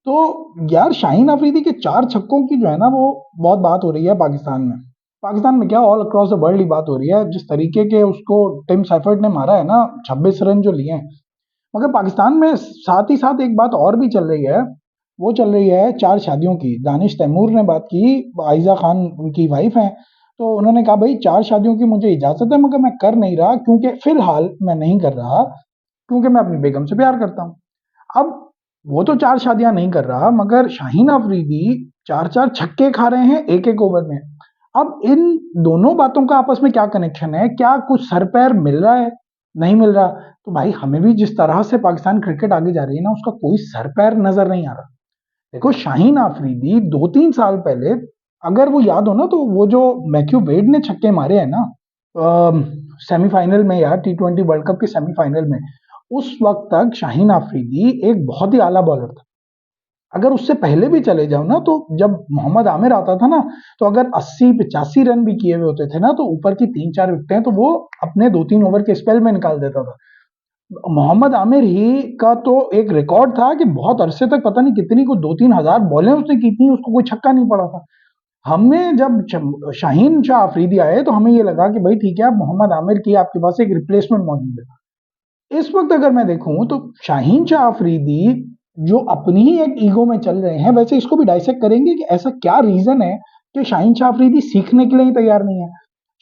तो यार शाहीन अफरीदी के 4 छक्कों की जो है ना वो बहुत बात हो रही है पाकिस्तान में। पाकिस्तान में क्या ऑल अक्रॉस द वर्ल्ड ही बात हो रही है। जिस तरीके के उसको टिम सैफर्ड ने मारा है ना, 26 रन जो लिए हैं। मगर पाकिस्तान में साथ ही साथ एक बात और भी चल रही है। वो चल रही है 4 शादियों की। दानिश तैमूर ने बात की, आयजा खान उनकी वाइफ हैं। तो उन्होंने कहा भाई 4 शादियों की मुझे इजाज़त है, मगर मैं कर नहीं रहा क्योंकि फ़िलहाल मैं नहीं कर रहा क्योंकि मैं अपनी बेगम से प्यार करता हूँ। अब वो तो 4 शादियाँ नहीं कर रहा, मगर शाहीन अफरीदी 4-4 छक्के खा रहे हैं एक-एक ओवर में। अब इन दोनों बातों का आपस में क्या कनेक्शन है? क्या कुछ सर-पैर मिल रहा है? नहीं मिल रहा? तो भाई हमें भी जिस तरह से पाकिस्तान क्रिकेट आगे जा रही है ना, उसका कोई सर-पैर नज़र नहीं आ रहा। देखो शाहीन अफरीदी 2-3 साल पहले, अगर वो याद हो ना, तो वो जो मैथ्यू वेड ने छक्के मारे हैं ना सेमीफाइनल में यार, टी20 वर्ल्ड कप के सेमीफाइनल में, उस वक्त तक शाहीन अफरीदी एक बहुत ही आला बॉलर था। अगर उससे पहले भी चले जाओ ना, तो जब मोहम्मद आमिर आता था ना, तो अगर 80-85 रन भी किए हुए होते थे ना, तो ऊपर की 3-4 विकेटें तो वो अपने 2-3 ओवर के स्पेल में निकाल देता था। मोहम्मद आमिर ही का तो एक रिकॉर्ड था कि बहुत अरसे तक पता नहीं कितनी को 2-3 हजार बॉलें उसने की थी, उसको कोई छक्का नहीं पड़ा था। हमें जब शाहीन शाह अफरीदी आए तो हमें ये लगा कि भाई ठीक है, अब मोहम्मद आमिर की आपके पास एक रिप्लेसमेंट मौजूद है। इस वक्त अगर मैं देखूं तो शाहीन शाह अफरीदी जो अपनी ही एक ईगो में चल रहे हैं, वैसे इसको भी डाइसेक्ट करेंगे कि ऐसा क्या रीजन है कि शाहीन शाह अफरीदी सीखने के लिए ही तैयार नहीं है।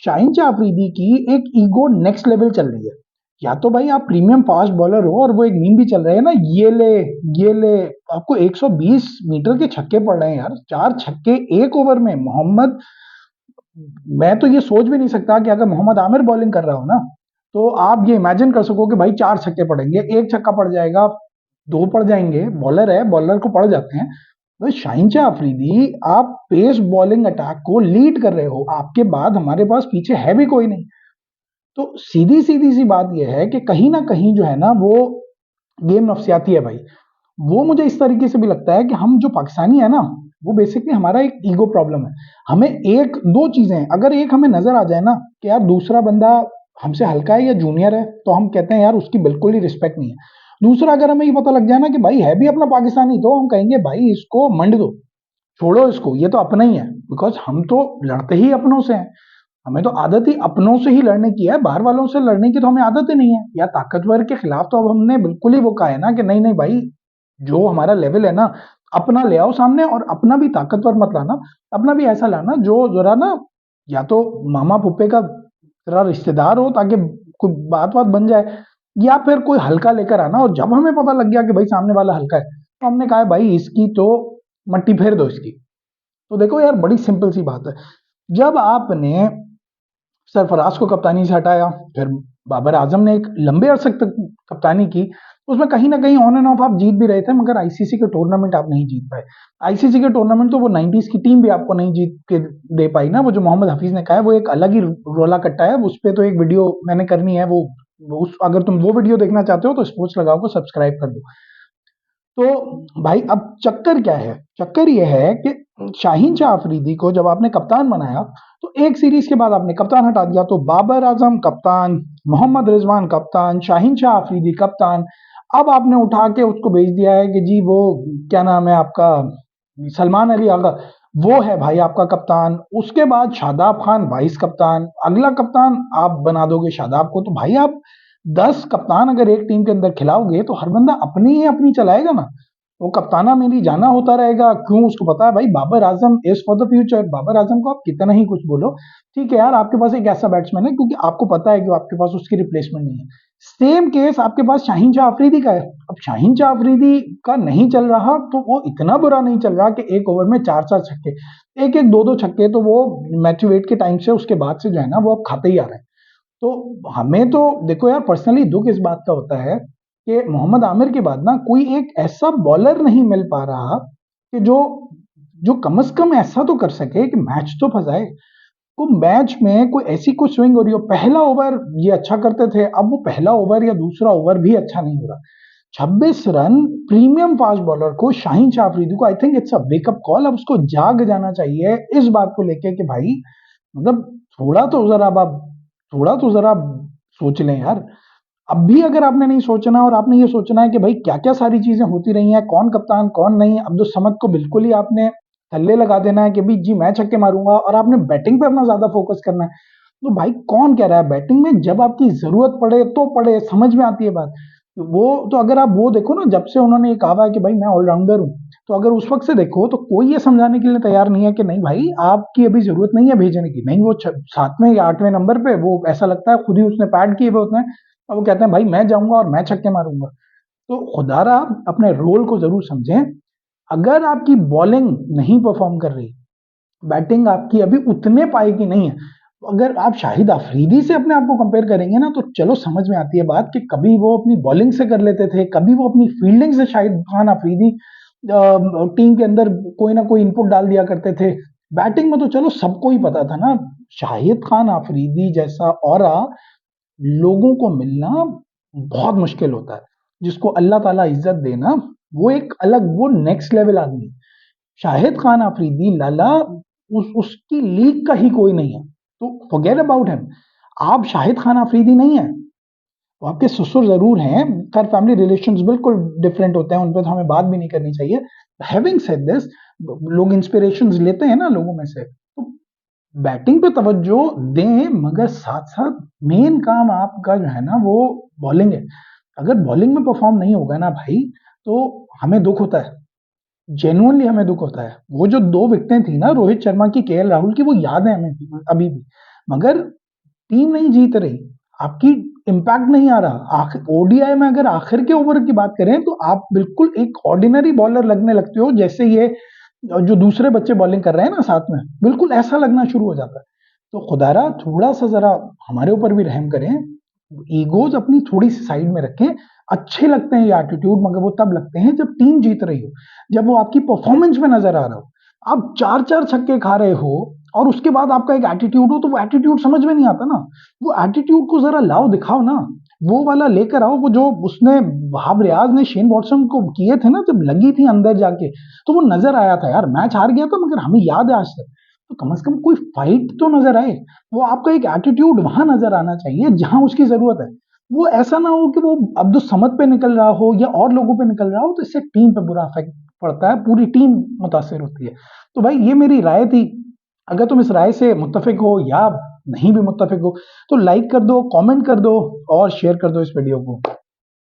शाहीन शाह अफरीदी की एक ईगो नेक्स्ट लेवल चल रही है। या तो भाई आप प्रीमियम फास्ट बॉलर हो, और वो एक मीम भी चल रहा है ना, ये ले आपको 120 मीटर के छक्के पड़ रहे हैं यार, 4 छक्के एक ओवर में। मोहम्मद, मैं तो ये सोच भी नहीं सकता कि अगर मोहम्मद आमिर बॉलिंग कर रहा हो ना, तो आप ये इमेजिन कर सको कि भाई 4 छक्के पड़ेंगे, एक छक्का पड़ जाएगा, 2 पड़ जाएंगे। बॉलर है, बॉलर को पड़ जाते हैं। भाई शाहीन शाह अफरीदी, आप पेस बॉलिंग अटैक को लीड कर रहे हो, आपके बाद हमारे पास पीछे है भी कोई नहीं। तो सीधी सीधी सी बात यह है कि कहीं ना कहीं जो है ना, वो गेम नफसियाती है भाई। वो मुझे इस तरीके से भी लगता है कि हम जो पाकिस्तानी है ना, वो बेसिकली हमारा एक ईगो प्रॉब्लम है। हमें एक दो चीजें, अगर एक हमें नजर आ जाए ना कि यार दूसरा बंदा हमसे हल्का है या जूनियर है, तो हम कहते हैं यार उसकी बिल्कुल ही रिस्पेक्ट नहीं है। दूसरा, अगर हमें ये पता लग जाए ना कि भाई है भी अपना पाकिस्तानी, तो हम कहेंगे भाई इसको मंड दो, छोड़ो इसको, ये तो अपना ही है। बिकॉज हम तो लड़ते ही अपनों से हैं। हमें तो आदत ही अपनों से ही लड़ने की है, बाहर वालों से लड़ने की तो हमें आदत ही नहीं है। या ताकतवर के खिलाफ तो अब हमने बिल्कुल ही वो कहा है ना कि नहीं नहीं भाई, जो हमारा लेवल है ना, अपना ले आओ सामने, और अपना भी ताकतवर मत लाना। अपना भी ऐसा लाना जो जरा ना, या तो मामा फुप्पे का जरा रिश्तेदार हो, ताकि कोई बात बात बन जाए, या फिर कोई हल्का लेकर आना। और जब हमें पता लग गया कि भाई सामने वाला हल्का है, तो हमने कहा है भाई इसकी तो मट्टी फेर दो इसकी। तो देखो यार, बड़ी सिंपल सी बात है। जब आपने सरफराज को कप्तानी से हटाया, फिर बाबर आजम ने एक लंबे अरसे तक कप्तानी की, उसमें कहीं ना कहीं ऑन एंड ऑफ आप जीत भी रहे थे, मगर आईसीसी के टूर्नामेंट आप नहीं जीत पाए। आईसीसी के टूर्नामेंट तो वो 90s की टीम भी आपको नहीं जीत के दे पाई ना। वो जो मोहम्मद हफीज ने कहा है, वो एक अलग ही रोला कट्टा है। उस पर तो एक वीडियो मैंने करनी है, वो उस, अगर तुम वो वीडियो देखना चाहते हो तो स्पोर्ट्स लगाओ को सब्सक्राइब कर दो। तो भाई अब चक्कर क्या है? चक्कर ये है कि शाहीन शाह अफरीदी को जब आपने कप्तान बनाया, तो एक सीरीज के बाद आपने कप्तान हटा दिया, तो बाबर आजम कप्तान, मोहम्मद रिजवान कप्तान, शाहीन शाह अफरीदी कप्तान। अब आपने उठा के उसको भेज दिया है कि जी वो, क्या नाम है आपका, सलमान अली आगा, वो है भाई आपका कप्तान। उसके बाद शादाब खान वाइस कप्तान, अगला कप्तान आप बना दोगे शादाब को। तो भाई आप 10 कप्तान अगर एक टीम के अंदर खिलाओगे, तो हर बंदा अपनी ही अपनी चलाएगा ना। वो कप्ताना मेरी जाना होता रहेगा। क्यों? उसको पता है भाई Babar Azam is for the future. Babar Azam को आप कितना ही कुछ बोलो, ठीक है यार, आपके पास एक ऐसा बैट्समैन है, क्योंकि आपको पता है कि आपके पास उसकी रिप्लेसमेंट नहीं है। सेम केस आपके पास शाहीन शाह अफरीदी का है। अब शाहीन शाह अफरीदी का नहीं चल रहा, तो वो इतना बुरा नहीं चल रहा कि एक ओवर में 4-4 छक्के, एक एक 2-2 छक्के तो वो मैथ्यू वेड के टाइम से, उसके बाद से जो है ना, वो अब खाते ही आ रहे हैं। तो हमें तो देखो यार, पर्सनली दुख इस बात का होता है कि मोहम्मद आमिर के बाद ना कोई एक ऐसा बॉलर नहीं मिल पा रहा कि जो जो कम से कम ऐसा तो कर सके कि मैच तो फंसाए। को मैच में कोई ऐसी कोई स्विंग हो रही हो। पहला ओवर ये अच्छा करते थे, अब वो पहला ओवर या दूसरा ओवर भी अच्छा नहीं हो रहा। 26 रन प्रीमियम फास्ट बॉलर को, शाहीन शाह अफरीदी को, I think it's a wake up call. अब उसको जाग जाना चाहिए इस बात को लेके कि भाई, मतलब थोड़ा तो जरा आप थोड़ा तो जरा सोच लें यार। अब भी अगर आपने नहीं सोचना और आपने ये सोचना है कि भाई क्या-क्या सारी चीज़ें होती रही हैं, कौन कप्तान, कौन नहीं, अब्दुल समद को बिल्कुल ही आपने थल्ले लगा देना है कि भाई जी मैं छक्के मारूँगा और आपने बैटिंग पे अपना ज़्यादा फोकस करना है। तो भाई कौन कह रहा है बैटिंग में जब आपकी ज़रूरत पड़े तो पड़े, समझ में आती है बात। वो तो अगर आप वो देखो ना जब से उन्होंने ये कहा है कि भाई मैं ऑलराउंडर हूँ, तो अगर उस वक़्त से देखो तो कोई ये समझाने के लिए तैयार नहीं है कि नहीं भाई आपकी अभी ज़रूरत नहीं है भेजने की। नहीं वो 7वें या 8वें नंबर पे वो ऐसा लगता है खुद ही उसने पैड किए हुए होते हैं और वो कहते हैं भाई मैं जाऊँगा और मैं छक्के मारूँगा। तो खुदारा अपने रोल को ज़रूर समझें। अगर आपकी बॉलिंग नहीं परफ़ॉर्म कर रही, बैटिंग आपकी अभी उतने पाए की नहीं है, अगर आप शाहिद अफरीदी से अपने आप को कंपेयर करेंगे ना तो चलो समझ में आती है बात कि कभी वो अपनी बॉलिंग से कर लेते थे, कभी वो अपनी फील्डिंग से शाहिद खान अफरीदी टीम के अंदर कोई ना कोई इनपुट डाल दिया करते थे। बैटिंग में तो चलो सबको ही पता था ना, शाहिद खान अफरीदी जैसा ऑरा लोगों को मिलना बहुत मुश्किल होता है। जिसको अल्लाह ताला इज्जत देना वो एक अलग वो नेक्स्ट लेवल आदमी। शाहिद खान अफरीदी लाला उसकी लीग का ही कोई नहीं है। तो फॉरगेट अबाउट हिम। आप शाहिद खान अफरीदी नहीं है। वो आपके ससुर जरूर हैं, खैर फैमिली रिलेशंस बिल्कुल डिफरेंट होते हैं, उन पर तो हमें बात भी नहीं करनी चाहिए। हैविंग सेड दिस, लोग इंस्पिरेशन लेते हैं ना लोगों में से, तो बैटिंग पे तवज्जो दें मगर साथ साथ मेन काम आपका जो है ना वो बॉलिंग है। अगर बॉलिंग में परफॉर्म नहीं होगा ना भाई तो हमें दुख होता है, जेन्युइनली हमें दुख होता है। वो जो 2 विकेटें थी ना रोहित शर्मा की, केएल राहुल की, वो याद है हमें अभी भी। मगर टीम नहीं जीत रही, आपकी इम्पैक्ट नहीं आ रहा। ओडीआई में अगर आखिर के ओवर की बात करें तो आप बिल्कुल एक ऑर्डिनरी बॉलर लगने लगते हो, जैसे ये जो दूसरे बच्चे बॉलिंग कर रहे हैं ना साथ में, बिल्कुल ऐसा लगना शुरू हो जाता है। तो खुदारा थोड़ा सा जरा हमारे ऊपर भी रहम करें, ईगोज अपनी थोड़ी सी साइड में रखें। अच्छे लगते हैं ये एटीट्यूड मगर वो तब लगते हैं जब टीम जीत रही हो, जब वो आपकी परफॉर्मेंस में नजर आ रहा हो। आप 4-4 छक्के खा रहे हो और उसके बाद आपका एक एटीट्यूड हो तो वो एटीट्यूड समझ में नहीं आता ना। वो एटीट्यूड को जरा लाओ, दिखाओ ना, वो वाला लेकर आओ। वो जो उसने वहाब रियाज ने शेन वॉटसन को किए थे ना जब लगी थी अंदर जाके, तो वो नजर आया था यार। मैच हार गया था मगर हमें याद है आज तक। तो कम से कम कोई फाइट तो नजर आए। वो आपका एक एटीट्यूड वहां नजर आना चाहिए जहां उसकी जरूरत है। वो ऐसा ना हो कि वो अब्दुल समद पे निकल रहा हो या और लोगों पे निकल रहा हो, तो इससे टीम पे बुरा इफेक्ट पड़ता है, पूरी टीम मुतासिर होती है। तो भाई ये मेरी राय थी। अगर तुम इस राय से मुत्तफिक हो या नहीं भी मुत्तफिक हो तो लाइक कर दो, कमेंट कर दो और शेयर कर दो इस वीडियो को।